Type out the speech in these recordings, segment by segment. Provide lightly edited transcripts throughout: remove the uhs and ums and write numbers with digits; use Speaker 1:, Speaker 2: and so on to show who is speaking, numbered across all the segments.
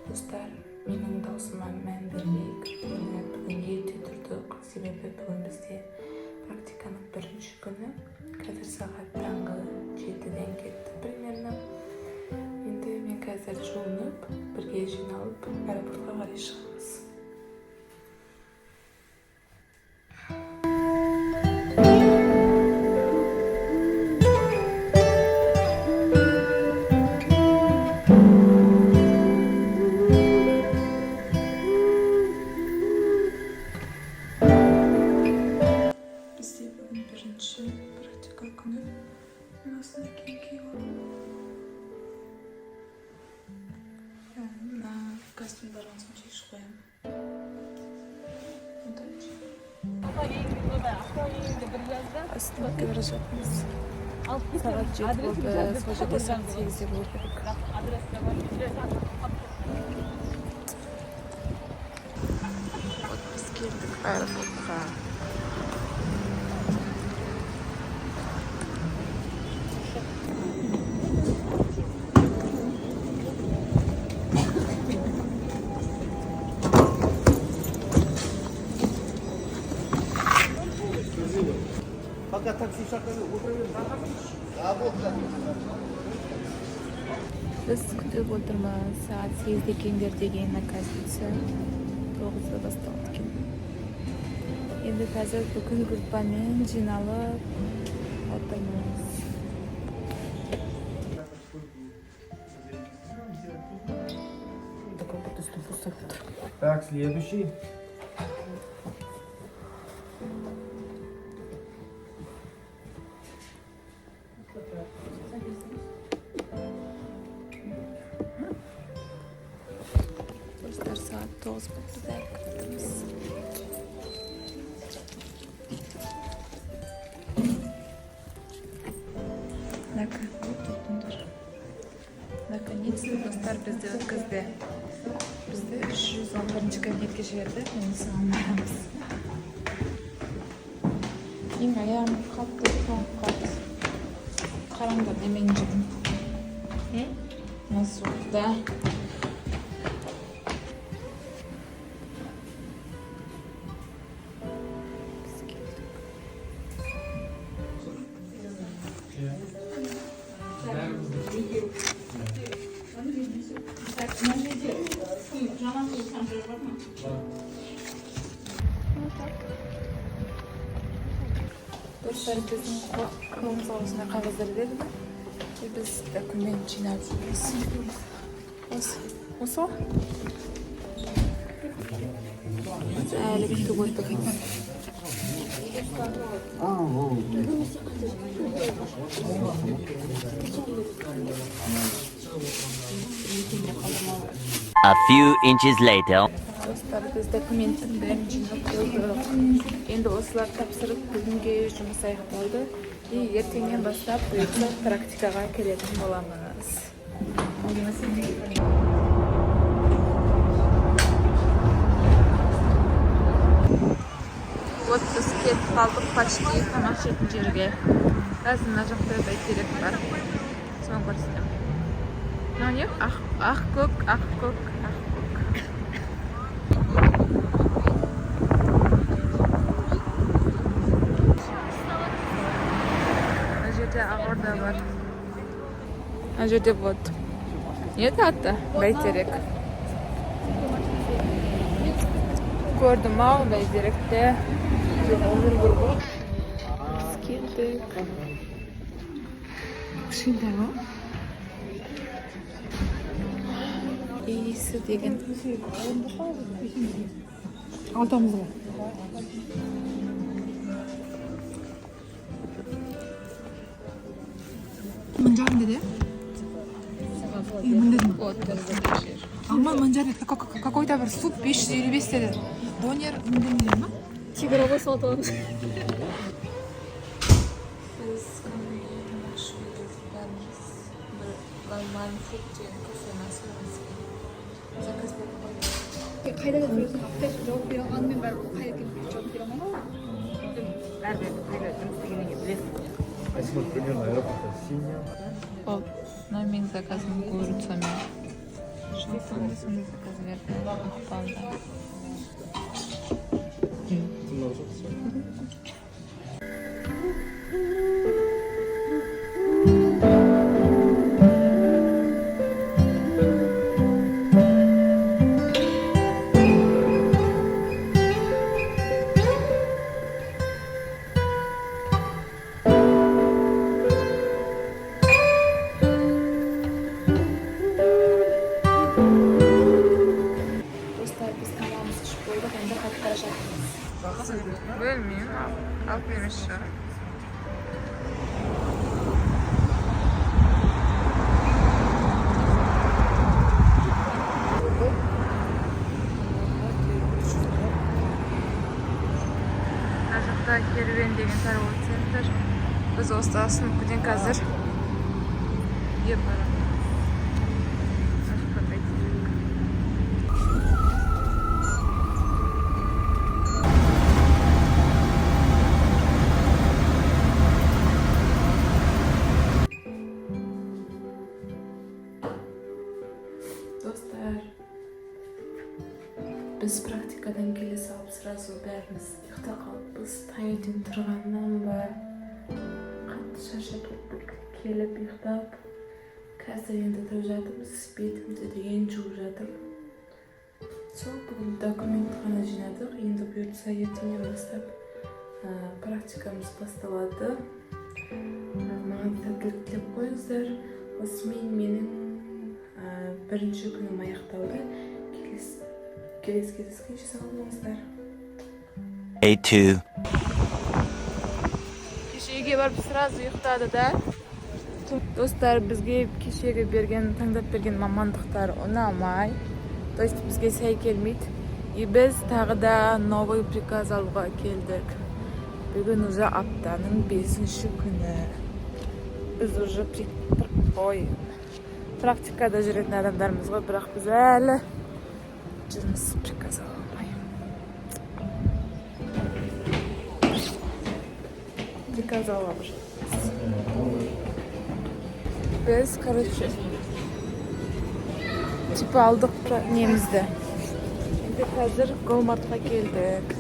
Speaker 1: Dostlar, mening dausuma man bermeyik. Bugün erте turdik. Sebebi bugün bizde praktikanın birinchi kuni. Hozir soat tang'i 7dan ketdi примерно. Endi men hozir yuvinib, birga jinoyib, aeroportga qaray chiqamiz. Костюм баранцем чеш қоямын. Астынбакка бара жатырмыз. Сағат 7 болды, сол жерде сағат 8-де болу керек. Біз келдік аэропортқа.
Speaker 2: Пока такси шақырды, отырып
Speaker 1: Biz kutib o'tirmiz. Soat 8da kelinglar degan оказывается 9da boshlandi ekan. Endi hozir butun gruppamen jinoyib o'tirmiz.
Speaker 2: Так, следующий.
Speaker 1: Dostlar saat 9:30'da kutluyoruz. Наконец-то достар bizde o'tkazdi. Bizde 311 kabinetga jibirdi. Men salomlarimiz. Eng ayam qattiq qat. Qaranglar, nemen jidim. Nasılda? Dostlar bizim kolumuz arasında kağıtları verdi ve biz dokument çiğnediyiz. Nasıl? Öyle bir koyduk.
Speaker 3: A few inches later.
Speaker 1: Dostlar biz dokumentin bärini jinoyib qo'ydik. Endi o'slar topshiriq bugungi жұмыс аяқталды. Ertangan boshlab buyursa praktikaga keladigan bo'lamiz. Вот biz kelib qoldik почти tamam shetinchi yerga. Hozir mana joqda bayterak bor. So'ng ko'rsataman. Nima? Aq ko'k. Orada var. Acaba вот. Нет hatta bayterak. Gördüm al bayterakda. Skildik. Şimdi o. İyisi degan.
Speaker 4: Altamızda. Manjar dedi. Dedim. Ama manjar dedi. Какой-то bir суп 555 dedi. Донер dedi mi?
Speaker 5: Тигровый салтан.
Speaker 1: Biz Lalman Food
Speaker 5: қайда жүрсің? Апта жауап бере алғанмен бәрібір қайда келіп жауап бере алмай ма?
Speaker 6: Бәрібір қайда жұмыс дегенге білесің.
Speaker 2: Спасибо, примерно аэропорта синяя.
Speaker 1: Ол, номер заказым курицами.
Speaker 4: Сонда сондай заказ берді. Ықпалда.
Speaker 2: Тыңдап жатсың.
Speaker 1: Dostlar biz tamamımız iş bulduk. Hem de hatta жатырмыз.
Speaker 4: Бөлмеймін. Алып емес шығар. Мына жақта керуен деген торговый центр. Біз осы остановкадан қазір үйге барамыз.
Speaker 1: Dostlar biz praktikadan kele salып сразу бәріміз ұйықта қалыппыз. Таңертең тұрғаннан ба қатты шаршап келіп ұйықтап, қазір енді тұрып жатырмыз. Бетімді деген жуып жатыр. Сол бүгін документ қана жинадық. Енді бұйыртса ертеңнен бастап практикамыз басталады. Маған сәттілік тілеп қойыңыздар. Осымен менің бірінші күнім аяқталды. Келесі кездескенше сау болыңыздар.
Speaker 3: Day 2.
Speaker 4: Кешеге барып сразу ұйықтады да. Достар, бізге кешеге таңдап берген мамандықтар ұнамай. То есть бізге сай келмейді. И біз тағы да новый приказ алуға келдік. Бүгін уже аптаның 5-ші күні. Біз уже практикада жүретін адамдармыз ғой, бірақ біз әлі жүрміз приказ алмай. Приказ алып жүрміз. Біз, короче, типа алдық немізді. Енді қазір Голмартқа келдік.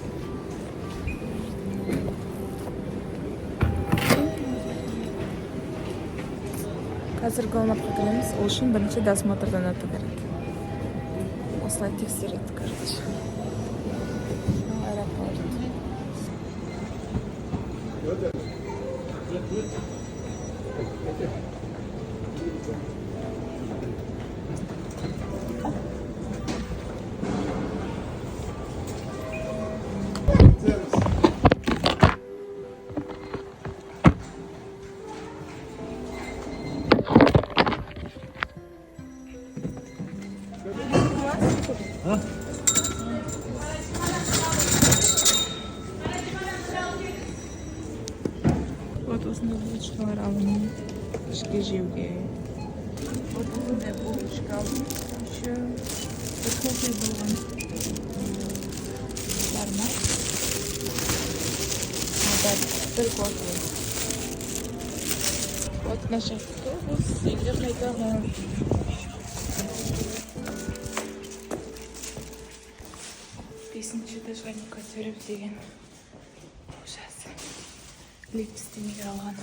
Speaker 4: Қазір Голмартқа келеміз, ол үшін бірінші досмотрдан өту керек. Осылай тексереді, короче. Аэропорт. Вот осындай булочкалар алынды. Ішке жеуге. Вот осындай булочка алдым. Еще бір кофе болған. Бар ма? Бір кофе. Вот наш автобус. Үйге қайтамыз. Бесінші этажға не көтеріп деген ужас. Лифт істемей қалған.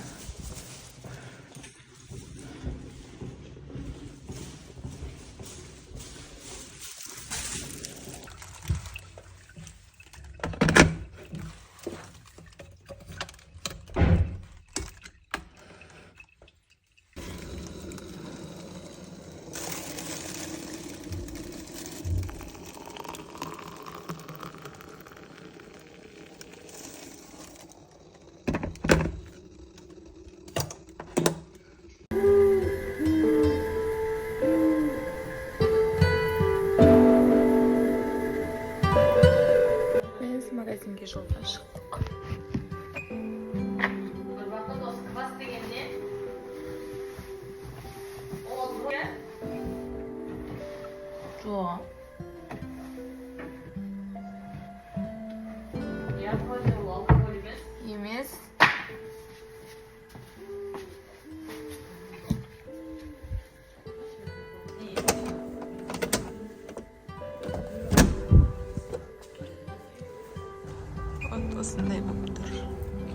Speaker 4: Магазинге жолға шықтық. Жоқ. Емес. осындай болып тұр.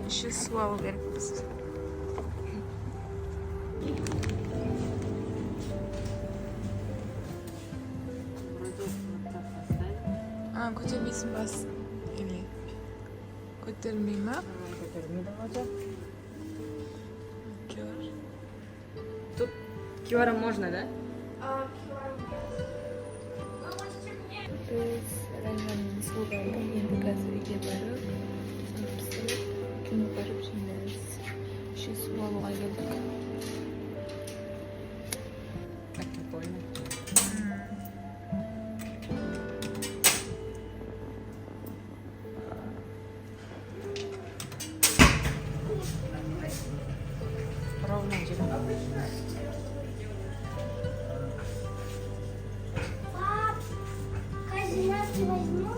Speaker 4: Еще су алу керекпіз. Көтермейсің басын? Или көтермей ма?
Speaker 6: Көтермейді вроде.
Speaker 4: Кер.
Speaker 6: Тут килограмм можно, да?
Speaker 4: Біз районның суға алдық, енді қазір үйге барып, кино барып жинаймыз. Еще су алуға келдік.
Speaker 6: Как прикольно. Ровно дерево.
Speaker 7: Координаты возьму.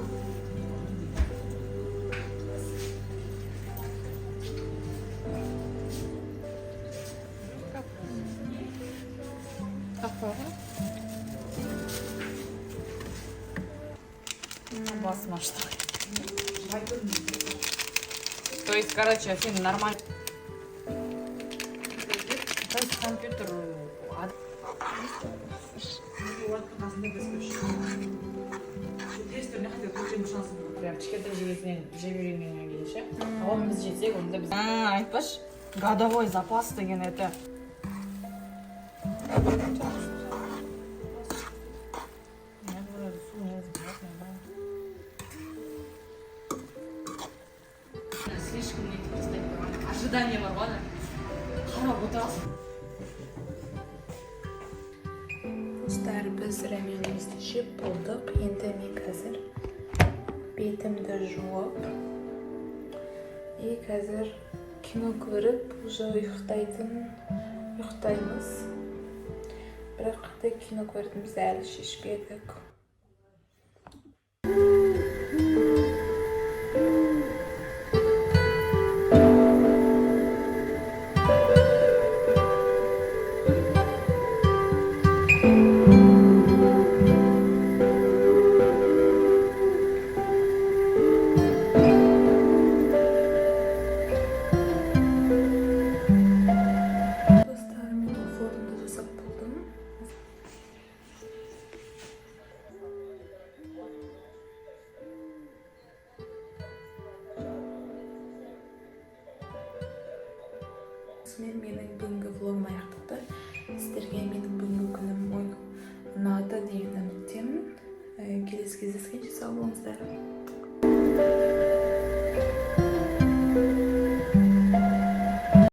Speaker 6: Басма, что ли? То есть, короче, Афина, нормально. То есть компьютер... Прям кішкентай жегесінен жеберенгеннен кейін ше. Оны біз жетсек, онда біз... Айтпаш, годовой запас деген это. Слишком не ожидание бар ғой. Қарап отырасың.
Speaker 1: Достар, біз раменімізді жеп болдық. Енді мен қазір бетімді жуып и қазір кино көріп уже ұйықтаймыз. Бірақ қандай кино көрдіміз әлі шешпедік. Менің бүгінгі влогым аяқталды. Сіздерге менің бүгінгі күнім ұнады деген үміттемін. Келесі кездескенше сау болыңыздар.